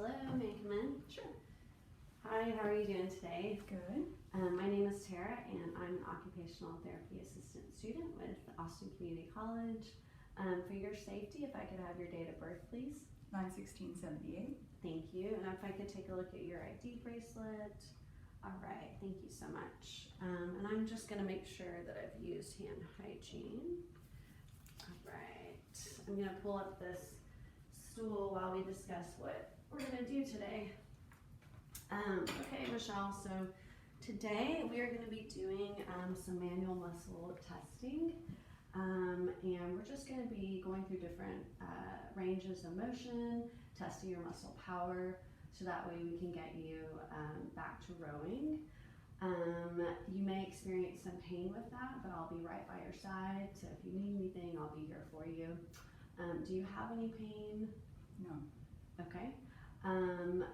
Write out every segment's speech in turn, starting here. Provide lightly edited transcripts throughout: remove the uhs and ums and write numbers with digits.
Hello, may I come in? Sure. Hi, how are you doing today? Good. My name is Tara, and I'm an occupational therapy assistant student with Austin Community College. For your safety, if I could have your date of birth, please. 9/16/78. Thank you. And if I could take a look at your ID bracelet. All right, thank you so much. And I'm just going to make sure that I've used hand hygiene. All right, I'm going to pull up this stool while we discuss what we're going to do today. Okay, Michelle, so today we are going to be doing some manual muscle testing. And we're just going to be going through different ranges of motion, testing your muscle power, so that way we can get you back to rowing. You may experience some pain with that, but I'll be right by your side, so if you need anything, I'll be here for you. Do you have any pain? No. Okay. And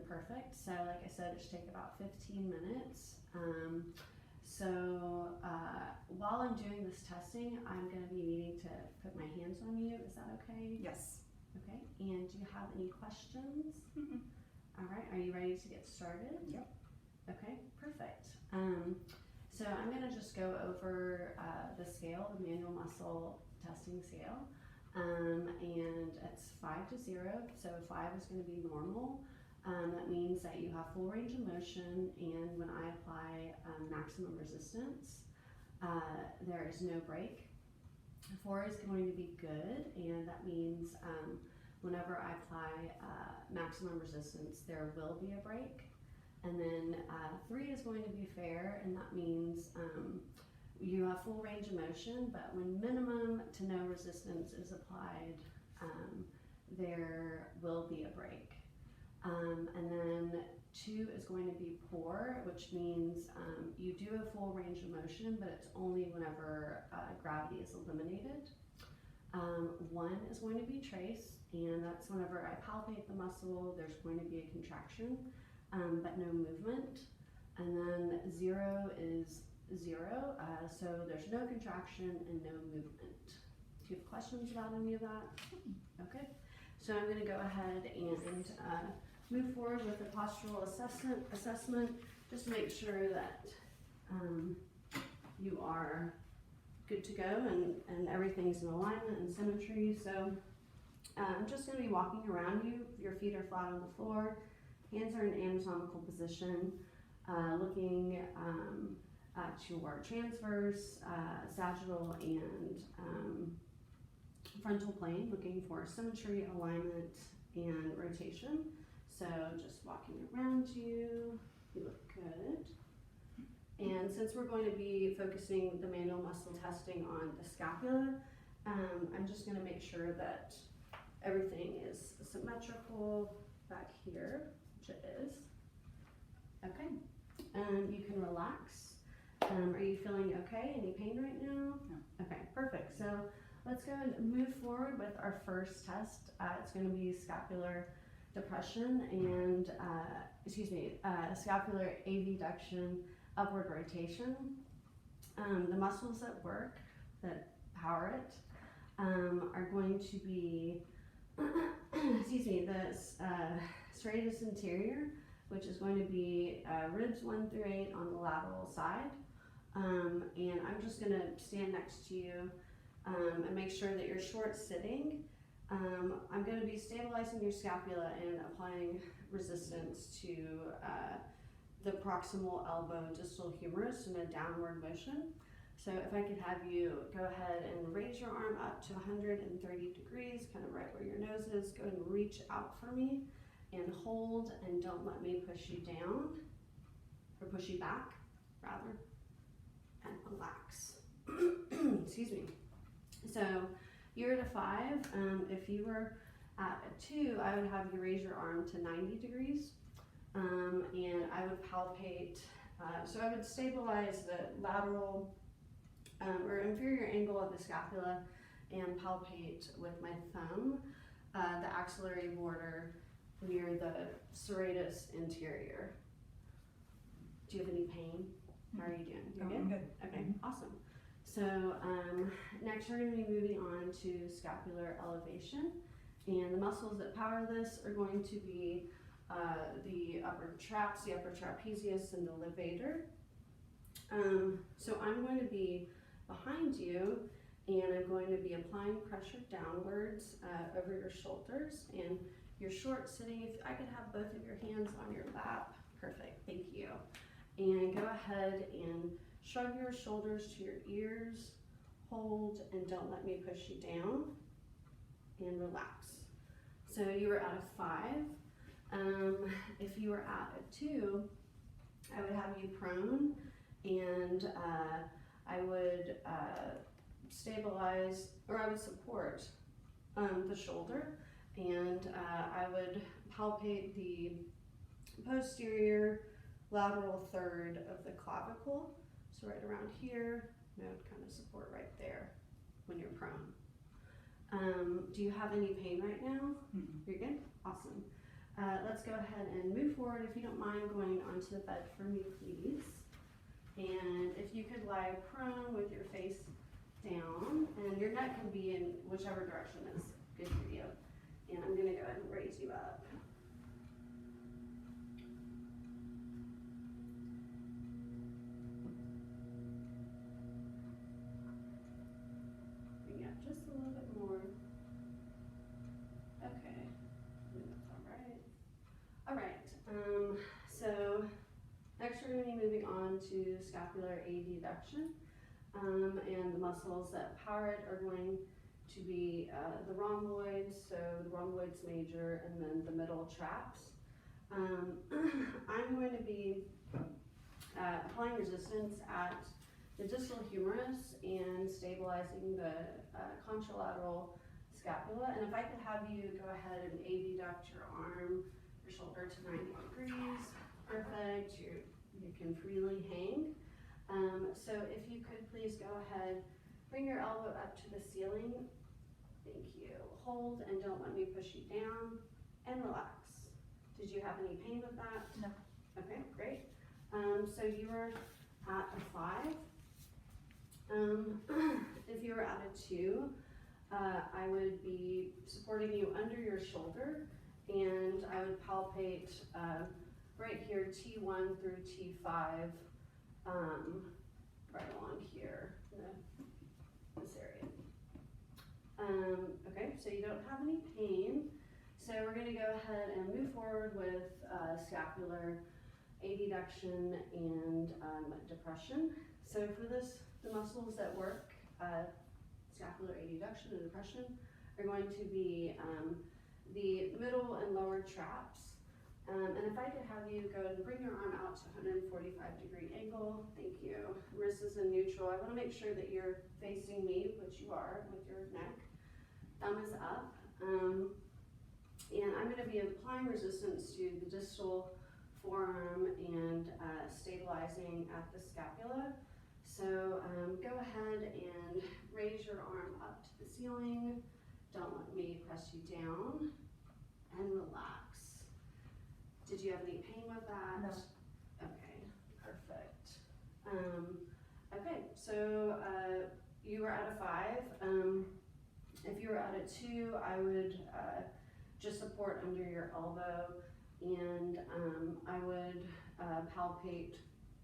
perfect. So like I said, it should take about 15 minutes. While I'm doing this testing, I'm going to be needing to put my hands on you. Is that okay? Yes. Okay. And do you have any questions? Mm-mm. All right. Are you ready to get started? Yep. Okay. Perfect. So I'm going to just go over the scale, the manual muscle testing scale. And it's 5 to 0. So 5 is going to be normal. That means that you have full range of motion, and when I apply maximum resistance, there is no break. 4 is going to be good, and that means whenever I apply maximum resistance, there will be a break. And then 3 is going to be fair, and that means you have full range of motion, but when minimum to no resistance is applied, there will be a break. And then 2 is going to be poor, which means you do have full range of motion, but it's only whenever gravity is eliminated. 1 is going to be trace, and that's whenever I palpate the muscle, there's going to be a contraction, but no movement. And then 0 is 0, so there's no contraction and no movement. Do you have questions about any of that? Okay, so I'm going to go ahead and move forward with the postural assessment, just to make sure that you are good to go and everything's in alignment and symmetry. So I'm just going to be walking around you. Your feet are flat on the floor, hands are in anatomical position, looking at your transverse, sagittal, and frontal plane, looking for symmetry, alignment, and rotation. So just walking around you, you look good. And since we're going to be focusing the manual muscle testing on the scapula, I'm just going to make sure that everything is symmetrical back here, which it is. Okay, you can relax. Are you feeling okay? Any pain right now? No. Okay, perfect. So let's go and move forward with our first test. It's going to be scapular depression and, scapular abduction, upward rotation. The muscles that work, that power it, are going to be, the serratus anterior, which is going to be ribs 1 through 8 on the lateral side. And I'm just going to stand next to you and make sure that you're short sitting. I'm going to be stabilizing your scapula and applying resistance to the proximal elbow distal humerus in a downward motion. So if I could have you go ahead and raise your arm up to 130 degrees, kind of right where your nose is. Go ahead and reach out for me and hold, and don't let me push you down, or push you back, rather, and relax. Excuse me. So you're at a 5. If you were at a 2, I would have you raise your arm to 90 degrees, and I would palpate, so I would stabilize the lateral or inferior angle of the scapula and palpate with my thumb the axillary border near the serratus anterior. Do you have any pain? How are you doing? You're good? I'm good. Okay, awesome. So next we're going to be moving on to scapular elevation, And the muscles that power this are going to be the upper traps, the upper trapezius, and the levator. So I'm going to be behind you, and I'm going to be applying pressure downwards over your shoulders, and you're short sitting. If I could have both of your hands on your lap, perfect, thank you. And go ahead and shrug your shoulders to your ears, hold, and don't let me push you down, and relax. So you were at a 5. If you were at a 2, I would have you prone, and I would stabilize, or I would support the shoulder, and I would palpate the posterior lateral third of the clavicle, so right around here, and I would kind of support right there when you're prone. Do you have any pain right now? Mm-mm. You're good? Awesome. Let's go ahead and move forward. If you don't mind going onto the bed for me, please. And if you could lie prone with your face down, and your neck can be in whichever direction is good for you. And I'm gonna go ahead and raise you up. Bring it up just a little bit more. Okay, that's all right. So next we're going to be moving on to scapular deduction, and the muscles that power it are going to be the rhomboids, so the rhomboids major, and then the middle traps. I'm going to be applying resistance at the distal humerus and stabilizing the contralateral scapula. And if I could have you go ahead and abduct your arm, your shoulder to 90 degrees, perfect. You can freely hang. So if you could please go ahead, bring your elbow up to the ceiling. Thank you. Hold and don't let me push you down, and relax. Did you have any pain with that? No. Okay, great. So you were at a 5. If you were at a 2, I would be supporting you under your shoulder, and I would palpate right here, T1 through T5, right along here, this area. Okay, so you don't have any pain. So we're going to go ahead and move forward with scapular adduction and depression. So for this, the muscles that work scapular adduction and depression are going to be the middle and lower traps. And if I could have you go and bring your arm out to 145-degree angle, thank you. Wrist is in neutral. I want to make sure that you're facing me, which you are with your neck. Thumb is up. And I'm going to be applying resistance to the distal forearm and stabilizing at the scapula. So go ahead and raise your arm up to the ceiling. Don't let me press you down, and relax. Did you have any pain with that? No. Okay, perfect. Okay, so you were at a 5. If you were at a 2, I would just support under your elbow, and I would palpate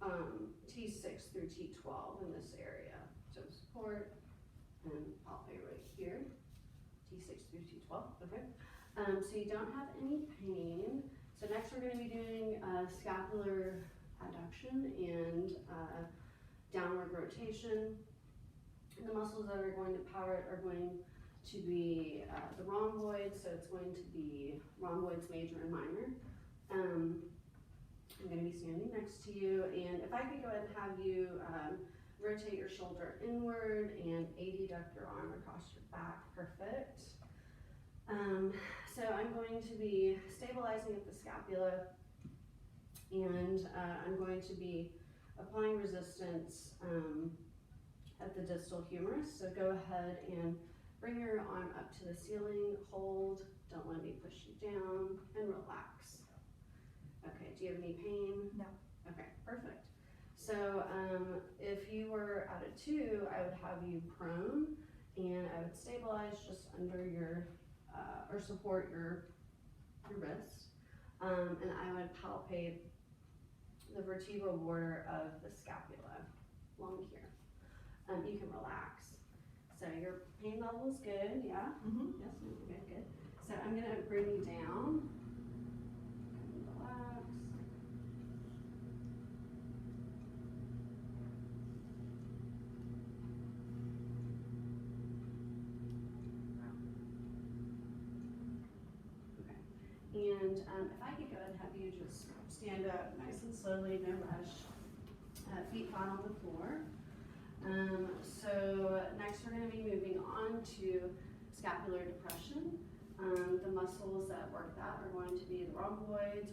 T6 through T12 in this area. So support and palpate right here, T6 through T12, okay? So you don't have any pain. So next we're going to be doing scapular adduction and downward rotation. And the muscles that are going to power it are going to be the rhomboids, so it's going to be rhomboids major and minor. I'm going to be standing next to you, and if I could go ahead and have you rotate your shoulder inward and adduct your arm across your back, perfect. So I'm going to be stabilizing at the scapula, and I'm going to be applying resistance at the distal humerus. So go ahead and bring your arm up to the ceiling, hold, don't let me push you down, and relax. Okay, do you have any pain? No. Okay, perfect. So if you were at a 2, I would have you prone, and I would stabilize just under your or support your wrist. And I would palpate the vertebral border of the scapula along here. You can relax. So your pain level is good, yeah? Yes, good. So I'm gonna bring you down. Relax. And if I could go ahead and have you just stand up nice and slowly, no rush, feet flat on the floor. So next we're going to be moving on to scapular depression. The muscles that work that are going to be the rhomboids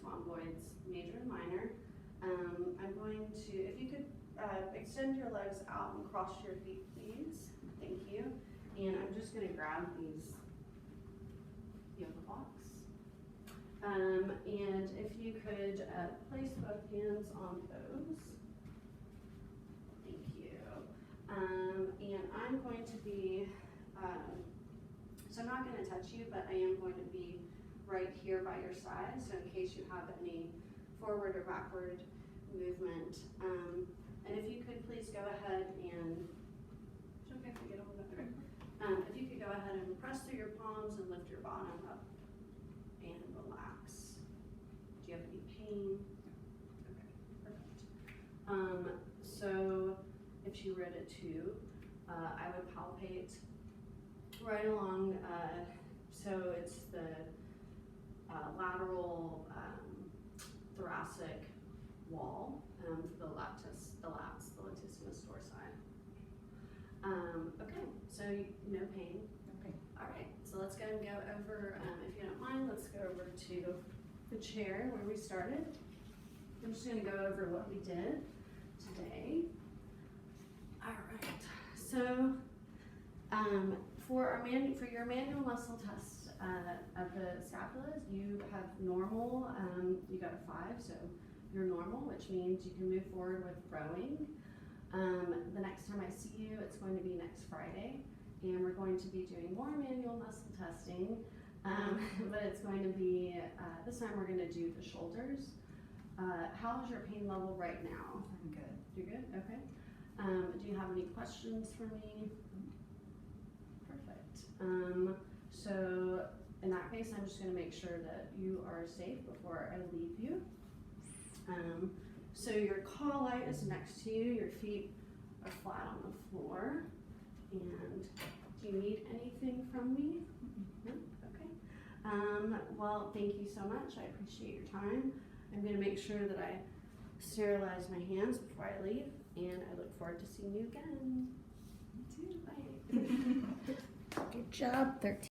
major and minor. I'm going to, if you could extend your legs out and cross your feet, please. Thank you. And I'm just going to grab these yoga blocks. And if you could place both hands on those. Thank you. And I'm going to be, so I'm not going to touch you, but I am going to be right here by your side. So in case you have any forward or backward movement. And if you could please go ahead and, it's okay if I get a little bit there. If you could go ahead and press through your palms and lift your bottom up. And relax. Do you have any pain? Okay, perfect. So if you were at a 2, I would palpate right along, so it's the lateral thoracic wall, the latissimus dorsi. Okay, so no pain. Okay. All right, so let's go and go over, if you don't mind, let's go over to the chair where we started. I'm just gonna go over what we did today. All right, so for your manual muscle test of the scapulas, you have normal, you got a 5, so you're normal, which means you can move forward with rowing. The next time I see you, it's going to be next Friday. And we're going to be doing more manual muscle testing, but it's going to be, this time we're going to do the shoulders. How is your pain level right now? I'm good. You're good? Okay. Do you have any questions for me? Perfect. So in that case, I'm just going to make sure that you are safe before I leave you. So your call light is next to you, your feet are flat on the floor. And do you need anything from me? No? Okay. Well, thank you so much. I appreciate your time. I'm going to make sure that I sterilize my hands before I leave, and I look forward to seeing you again. Me too. Bye. Good job, 13.